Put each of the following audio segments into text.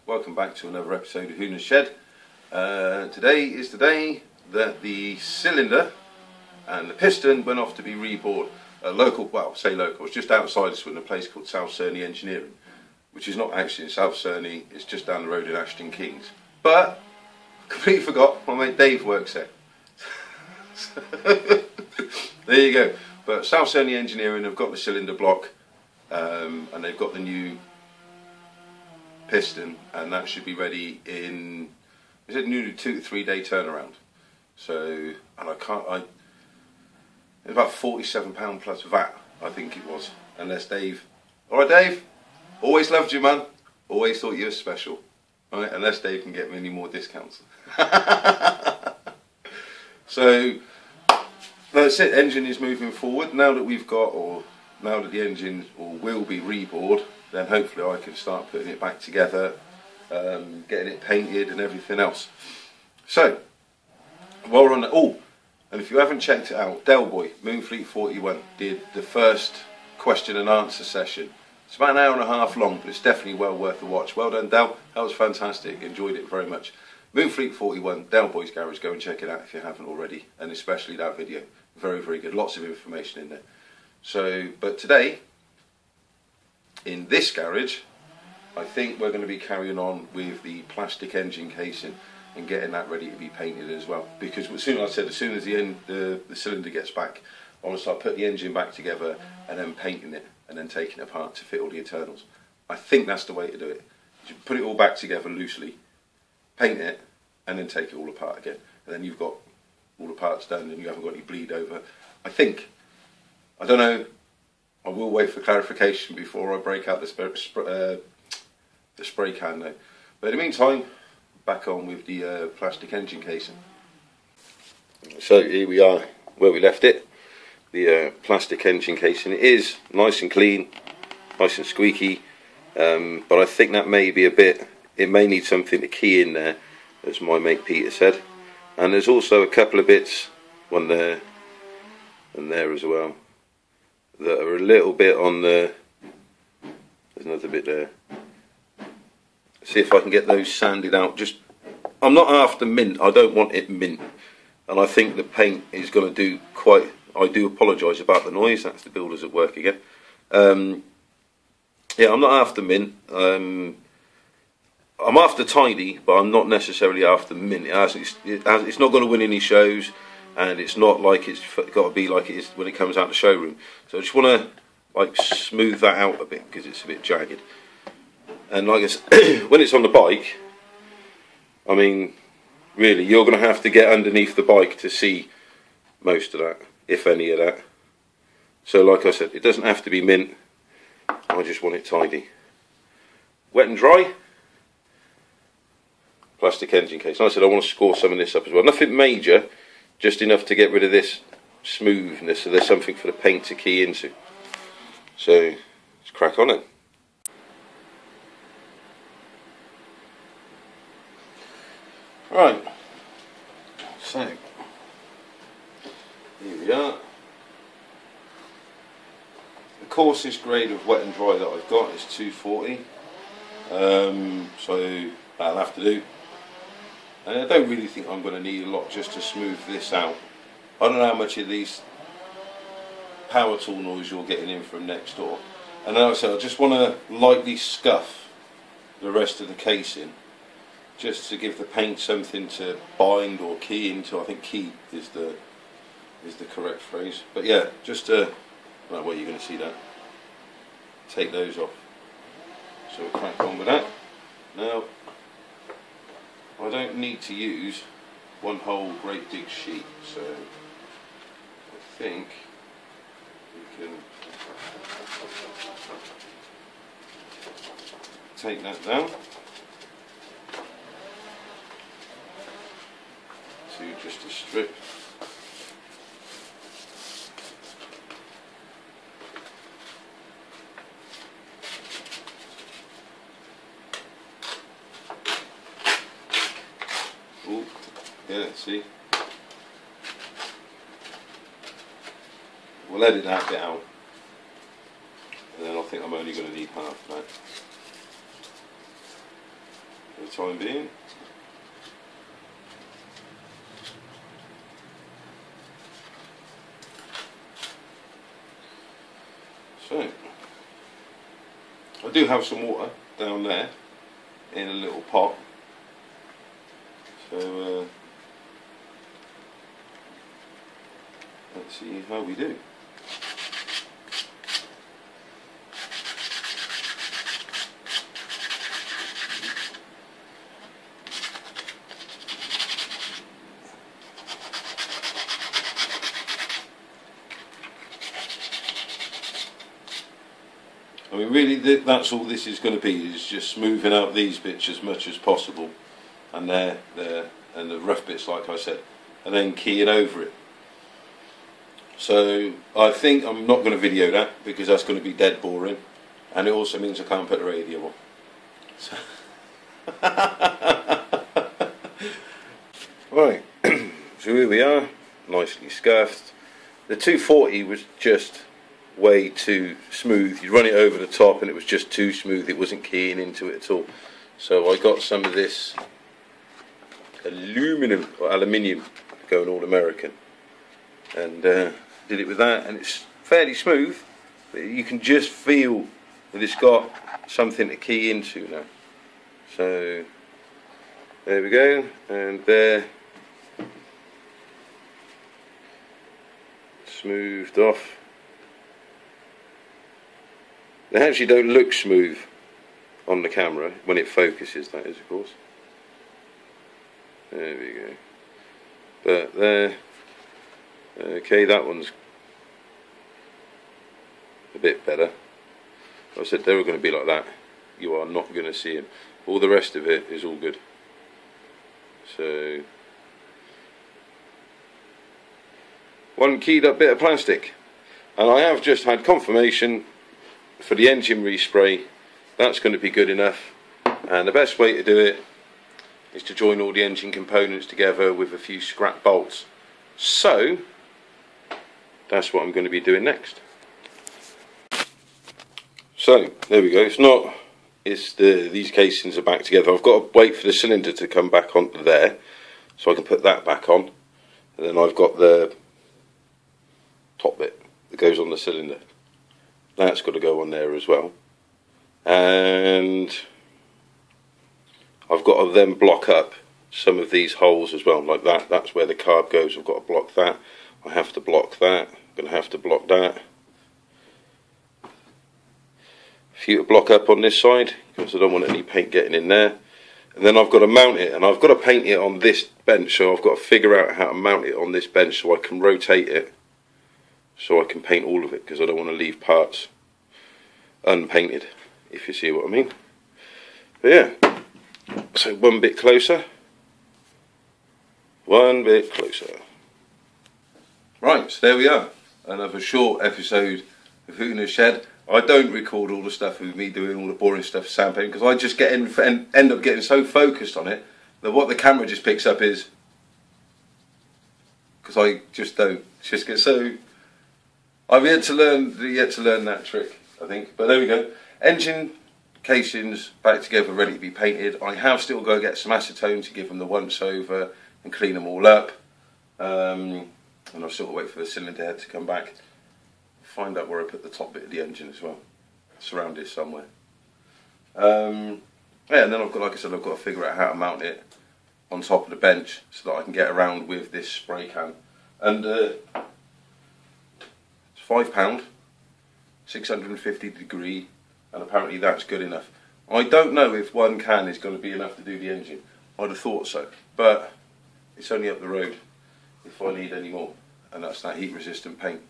welcome back to another episode of Hooner's Shed. Today is the day that the cylinder and the piston went off to be rebored. Local, well, say local, it's just outside us in a place called South Cerney Engineering, which is not actually in South Cerney, it's just down the road in Ashton Kings. But, completely forgot, my mate Dave works there. There you go. But South Cerney Engineering have got the cylinder block, and they've got the new piston, and that should be ready in, is it nearly 2 to 3 day turnaround. So, and it's about £47 plus VAT, I think it was. Unless Dave, alright Dave, always loved you man, always thought you were special. Right, unless Dave can get me any more discounts. So, that's it, engine is moving forward. Now that we've got, or now that the engine will be rebored, then hopefully I can start putting it back together, getting it painted and everything else. So, while we're on the, and if you haven't checked it out, Delboy, Moonfleet 41, did the first question and answer session. It's about an hour and a half long, but it's definitely well worth a watch. Well done, Del. That was fantastic. Enjoyed it very much. Moonfleet 41, Delboy's Garage. Go and check it out if you haven't already, and especially that video. Very, very good. Lots of information in there. So, but today, in this garage, I think we're going to be carrying on with the plastic engine casing and getting that ready to be painted as well. Because as soon as the cylinder gets back, I want to start putting the engine back together and then painting it and then taking it apart to fit all the internals. I think that's the way to do it. You put it all back together loosely, paint it, and then take it all apart again. And then you've got all the parts done and you haven't got any bleed over. I think. I don't know. I will wait for clarification before I break out the spray can though. But in the meantime, back on with the plastic engine casing. So here we are where we left it. The plastic engine casing. It is nice and clean, nice and squeaky, but I think that may be a bit, it may need something to key in there, as my mate Peter said. And there's also a couple of bits, one there and there as well, that are a little bit on the, there's another bit there. See if I can get those sanded out. Just, I'm not after mint, I don't want it mint, and I think the paint is going to do quite, I do apologise about the noise, that's the builders at work again. Yeah, I'm not after mint, I'm after tidy, but I'm not necessarily after mint. It's not going to win any shows, and it's not like it's got to be like it is when it comes out the showroom. So I just want to like smooth that out a bit because it's a bit jagged. And like I said, when it's on the bike, I mean, really, you're going to have to get underneath the bike to see most of that, if any of that. So like I said, it doesn't have to be mint, I just want it tidy. Wet and dry, plastic engine case. Like I said, I want to score some of this up as well. Nothing major, just enough to get rid of this smoothness, so there's something for the paint to key into. So, let's crack on it. Right, so here we are. The coarsest grade of wet and dry that I've got is 240, so that'll have to do. And I don't really think I'm going to need a lot just to smooth this out. I don't know how much of these power tool noise you're getting in from next door. And like I said, I just want to lightly scuff the rest of the casing, just to give the paint something to bind or key into. I think key is the correct phrase. But yeah, just to, right, well, you're going to see that. Take those off. So we'll crack on with that. Now, I don't need to use one whole great big sheet, so I think we can take that down to just a strip. Oh, yeah, see? We'll edit that bit out, and then I think I'm only going to need half of that. for the time being. So, I do have some water down there in a little pot, so let's see how we do. I mean, really, that's all this is going to be, is just smoothing out these bits as much as possible, and there, and the rough bits, like I said, and then keying over it. So I think I'm not going to video that, because that's going to be dead boring, and it also means I can't put the radio on. So right, so here we are, nicely scuffed. The 240 was just way too smooth. You run it over the top and it was just too smooth, it wasn't keying into it at all. So I got some of this aluminium going all American, and did it with that, and it's fairly smooth, but you can just feel that it's got something to key into now. So there we go, and there, smoothed off. They actually don't look smooth on the camera when it focuses, that is, of course. There we go. But there, okay, that one's a bit better. I said they were going to be like that. You are not going to see them. All the rest of it is all good. So, one keyed up bit of plastic, and I have just had confirmation for the engine respray. That's going to be good enough, and the best way to do it is to join all the engine components together with a few scrap bolts. So that's what I'm going to be doing next. So there we go. These casings are back together. I've got to wait for the cylinder to come back onto there so I can put that back on, and then I've got the top bit that goes on the cylinder. That's got to go on there as well, and I've got to then block up some of these holes as well, like that. That's where the carb goes. I've got to block that. I have to block that. I'm going to have to block that. A few to block up on this side, because I don't want any paint getting in there. And then I've got to mount it, and I've got to paint it on this bench, so I've got to figure out how to mount it on this bench so I can rotate it, so I can paint all of it, because I don't want to leave parts unpainted, if you see what I mean. But yeah, so one bit closer, one bit closer. Right, so there we are, another short episode of Who in the Shed. I don't record all the stuff with me doing all the boring stuff, sand painting, because I just end up getting so focused on it that what the camera just picks up is, because I just don't, just get so. I've yet to learn that trick, I think. But there we go. Engine casings back together, ready to be painted. I have still got to get some acetone to give them the once over and clean them all up. And I've still got to wait for the cylinder head to come back. Find out where I put the top bit of the engine as well. It's around here somewhere. Yeah, and then I've got, like I said, I've got to figure out how to mount it on top of the bench so that I can get around with this spray can. And £5, 650 degree, and apparently that's good enough. I don't know if one can is going to be enough to do the engine. I'd have thought so, but it's only up the road if I need any more, and that's that heat resistant paint.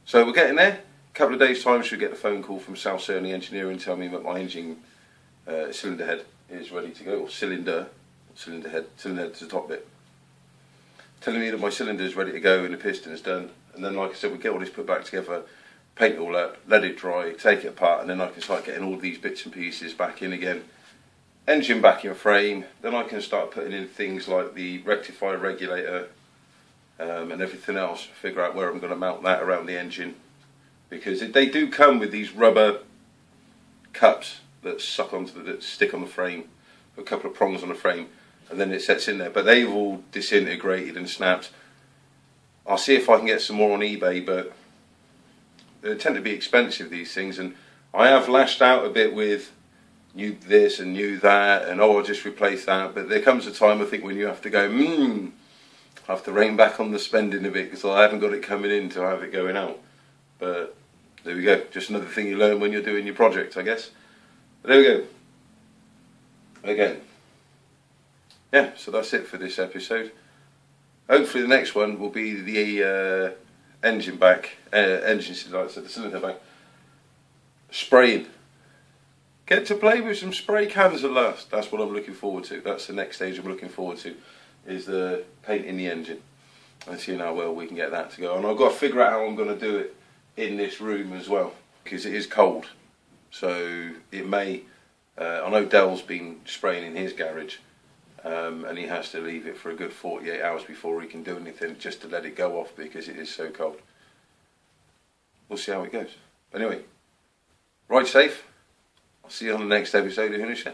So we're getting there. A couple of days time should get a phone call from South Certainly Engineering telling me that my engine cylinder head is ready to go, or cylinder head to the top bit, telling me that my cylinder is ready to go and the piston is done. And then, like I said, we get all this put back together, paint it all up, let it dry, take it apart, and then I can start getting all these bits and pieces back in again. Engine back in frame, then I can start putting in things like the rectifier regulator and everything else, figure out where I'm going to mount that around the engine. Because they do come with these rubber cups that stick on the frame. a couple of prongs on the frame, and then it sets in there. But they've all disintegrated and snapped. I'll see if I can get some more on eBay, but they tend to be expensive, these things, and I have lashed out a bit with new this and new that, and oh, I'll just replace that. But there comes a time, I think, when you have to go, I have to rein back on the spending a bit, because I haven't got it coming in to have it going out. But there we go, just another thing you learn when you're doing your project, I guess. But there we go. Again, yeah, so that's it for this episode. Hopefully the next one will be the engine the cylinder back, spraying. Get to play with some spray cans at last. That's what I'm looking forward to. That's the next stage I'm looking forward to, is the painting the engine and seeing how well we can get that to go. And I've got to figure out how I'm going to do it in this room as well, because it is cold. So it may, I know Dell's been spraying in his garage, and he has to leave it for a good 48 hours before he can do anything, just to let it go off because it is so cold. We'll see how it goes. Anyway, ride safe. I'll see you on the next episode of Hoonish.